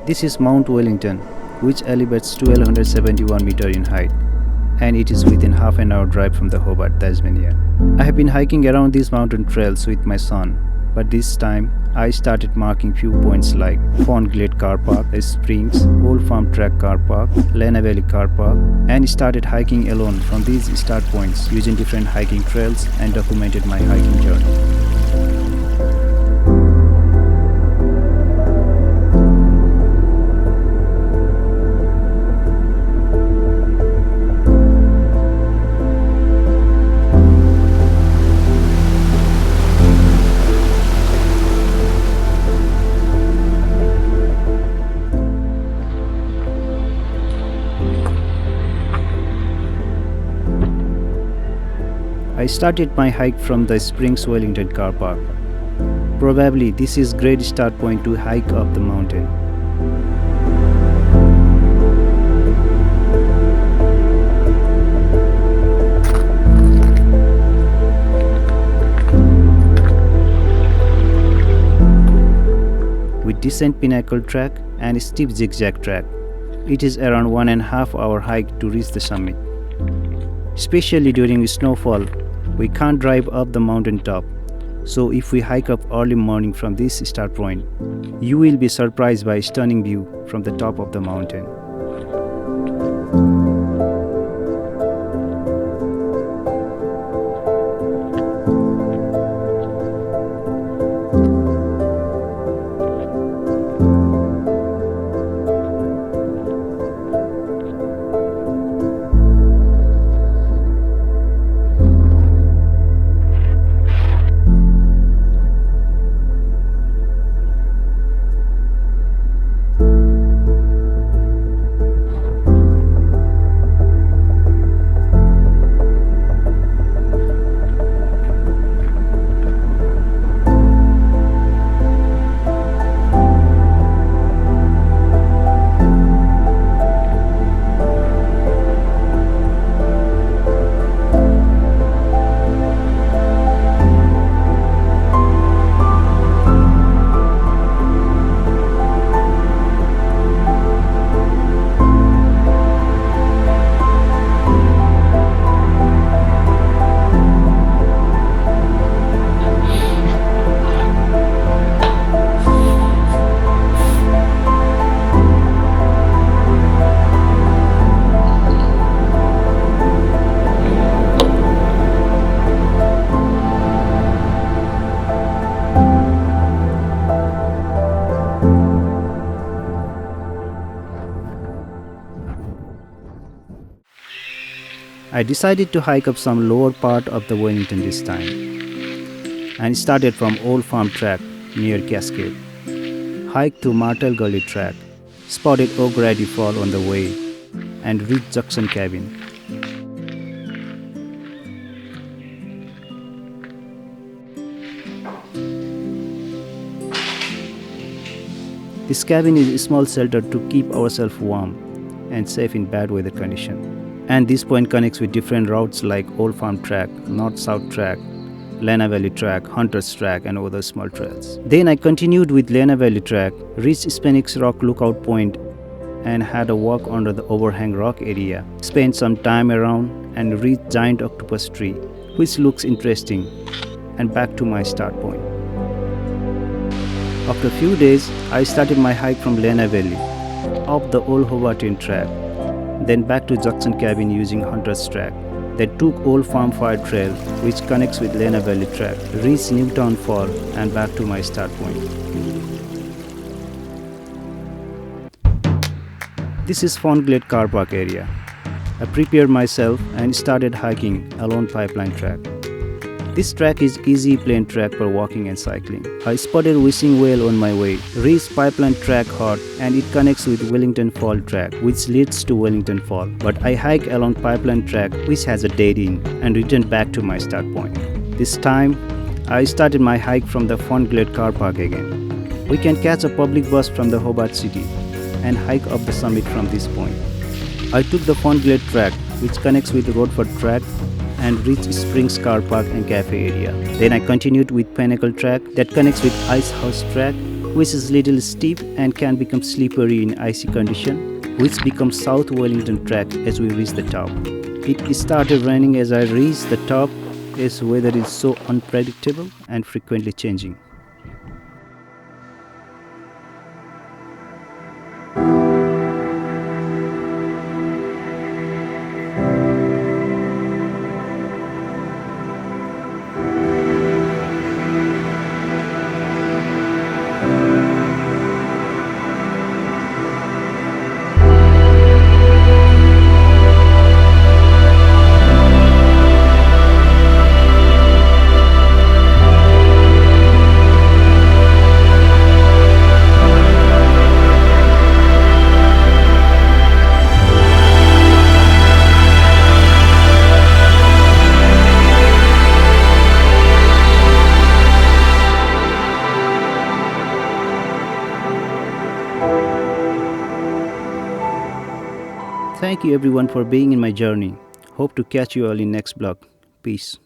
This is Mount Wellington, which elevates 1271 meters in height, and it is within half an hour drive from the Hobart, Tasmania. I have been hiking around these mountain trails with my son, but this time I started marking few points like Fond Glade Car Park, The Springs, Old Farm Track Car Park, Lena Valley Car Park, and started hiking alone from these start points using different hiking trails and documented my hiking journey. I started my hike from the Springs Wellington car park. Probably this is great start point to hike up the mountain. With decent pinnacle track and steep zigzag track, it is around 1.5 hour hike to reach the summit. Especially during snowfall, we can't drive up the mountain top, so if we hike up early morning from this start point, you will be surprised by a stunning view from the top of the mountain. I decided to hike up some lower part of the Wellington this time, and started from Old Farm Track near Cascade, hiked to Martel Gully Track, spotted O'Grady Fall on the way, and reached Junction Cabin. This cabin is a small shelter to keep ourselves warm and safe in bad weather condition. And this point connects with different routes like Old Farm Track, North-South Track, Lena Valley Track, Hunter's Track, and other small trails. Then I continued with Lena Valley Track, reached Spenix Rock Lookout Point, and had a walk under the overhang rock area. Spent some time around and reached Giant Octopus Tree, which looks interesting, and back to my start point. After a few days, I started my hike from Lena Valley, up the Old Hobartian Track, then back to Junction Cabin using Hunter's Track. Then took Old Farm Fire Trail, which connects with Lena Valley Track, reached Newtown Fall, and back to my start point. This is Fond Glade Car Park area. I prepared myself and started hiking along Pipeline Track. This track is easy plain track for walking and cycling. I spotted Wishing Well on my way, reached Pipeline Track hard, and it connects with Wellington Fall Track, which leads to Wellington Fall. But I hike along Pipeline Track, which has a dead end, and returned back to my start point. This time, I started my hike from the Fond Glade Car Park again. We can catch a public bus from the Hobart City and hike up the summit from this point. I took the Fond Glade Track, which connects with Rodford Track, and reached Springs Car Park and Cafe area. Then I continued with Pinnacle Track that connects with Ice House Track, which is little steep and can become slippery in icy condition, which becomes South Wellington track as we reach the top. It started raining as I reached the top, as weather is so unpredictable and frequently changing. Thank you everyone for being in my journey. Hope to catch you all in next vlog. Peace.